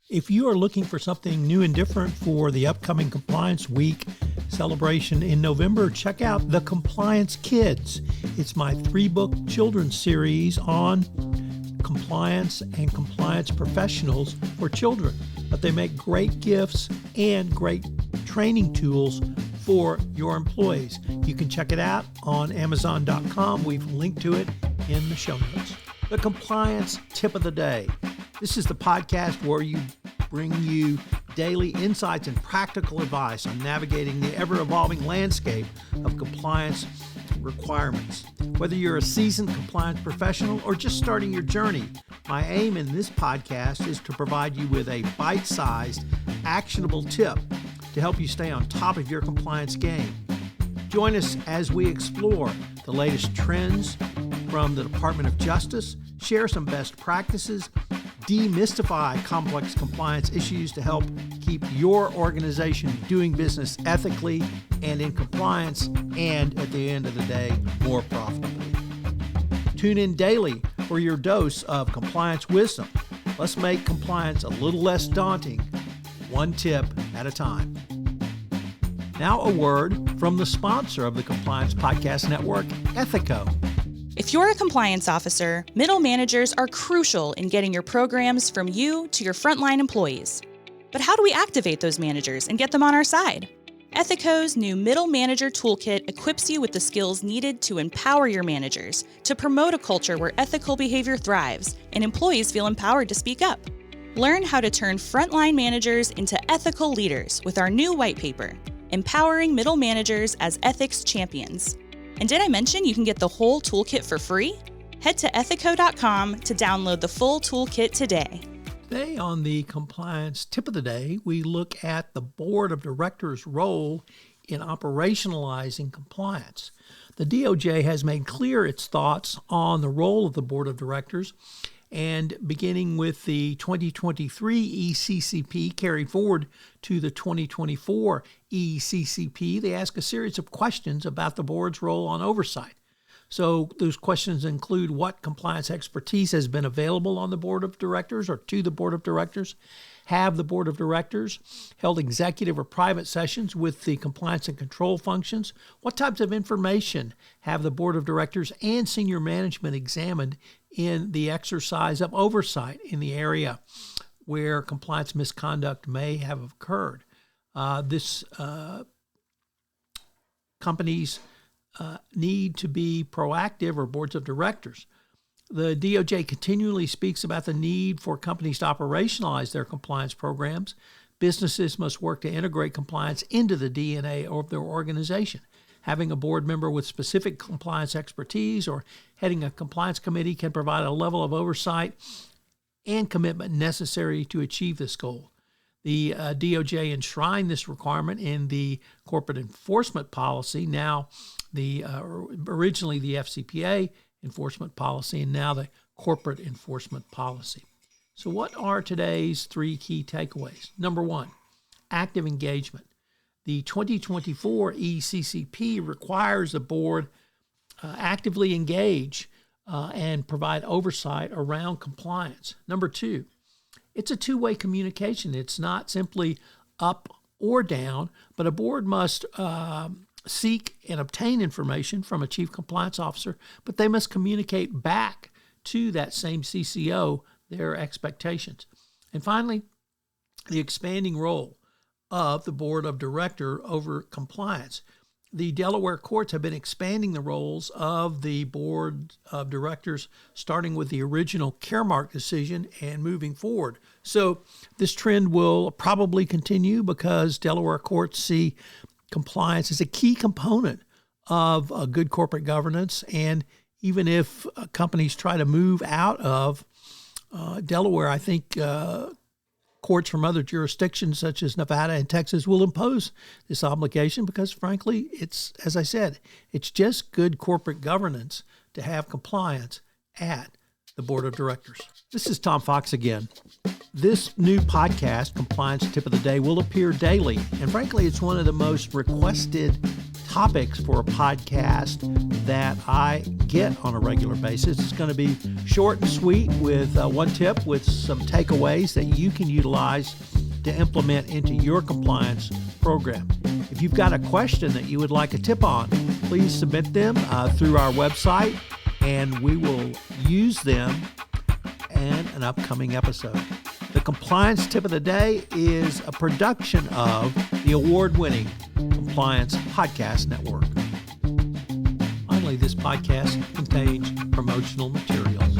If you are looking for something new and different for the upcoming Compliance Week celebration in November, check out The Compliance Kids. It's my 3-book children's series on compliance and compliance professionals for children. But they make great gifts and great training tools for your employees. You can check it out on Amazon.com. We've linked to it in the show notes. The Compliance Tip of the Day. This is the podcast where we bring you daily insights and practical advice on navigating the ever-evolving landscape of compliance requirements. Whether you're a seasoned compliance professional or just starting your journey, my aim in this podcast is to provide you with a bite-sized, actionable tip to help you stay on top of your compliance game. Join us as we explore the latest trends from the Department of Justice, share some best practices, demystify complex compliance issues to help keep your organization doing business ethically and in compliance, and at the end of the day, more profitably. Tune in daily for your dose of compliance wisdom. Let's make compliance a little less daunting, one tip at a time. Now a word from the sponsor of the Compliance Podcast Network, Ethico. If you're a compliance officer, middle managers are crucial in getting your programs from you to your frontline employees. But how do we activate those managers and get them on our side? Ethico's new Middle Manager Toolkit equips you with the skills needed to empower your managers, to promote a culture where ethical behavior thrives and employees feel empowered to speak up. Learn how to turn frontline managers into ethical leaders with our new white paper, Empowering Middle Managers as Ethics Champions. And did I mention you can get the whole toolkit for free? Head to ethico.com to download the full toolkit today. Today on the Compliance Tip of the Day, we look at the Board of Directors' role in operationalizing compliance. The DOJ has made clear its thoughts on the role of the Board of Directors, and beginning with the 2023 ECCP carried forward to the 2024 ECCP, they ask a series of questions about the board's role on oversight. So those questions include what compliance expertise has been available on the board of directors or to the board of directors. Have the board of directors held executive or private sessions with the compliance and control functions? What types of information have the board of directors and senior management examined in the exercise of oversight in the area where compliance misconduct may have occurred? Companies need to be proactive, or boards of directors. The DOJ continually speaks about the need for companies to operationalize their compliance programs. Businesses must work to integrate compliance into the DNA of their organization. Having a board member with specific compliance expertise or heading a compliance committee can provide a level of oversight and commitment necessary to achieve this goal. The DOJ enshrined this requirement in the corporate enforcement policy, now originally the FCPA enforcement policy, and now the corporate enforcement policy. So what are today's 3 key takeaways? Number 1, active engagement. The 2024 ECCP requires the board actively engage and provide oversight around compliance. Number 2, it's a two-way communication. It's not simply up or down, but a board must seek and obtain information from a chief compliance officer, but they must communicate back to that same CCO their expectations. And finally, the expanding role of the board of director over compliance. The Delaware courts have been expanding the roles of the board of directors, starting with the original Caremark decision and moving forward. So this trend will probably continue because Delaware courts see compliance as a key component of good corporate governance. And even if companies try to move out of Delaware, I think courts from other jurisdictions such as Nevada and Texas will impose this obligation because, frankly, it's, as I said, it's just good corporate governance to have compliance at the board of directors. This is Tom Fox again. This new podcast, Compliance Tip of the Day, will appear daily. And frankly, it's one of the most requested topics for a podcast that I get on a regular basis. It's going to be short and sweet with one tip with some takeaways that you can utilize to implement into your compliance program. If you've got a question that you would like a tip on, please submit them through our website, and we will use them in an upcoming episode. The compliance tip of the day is a production of the award-winning Compliance Podcast Network. Finally, this podcast contains promotional materials.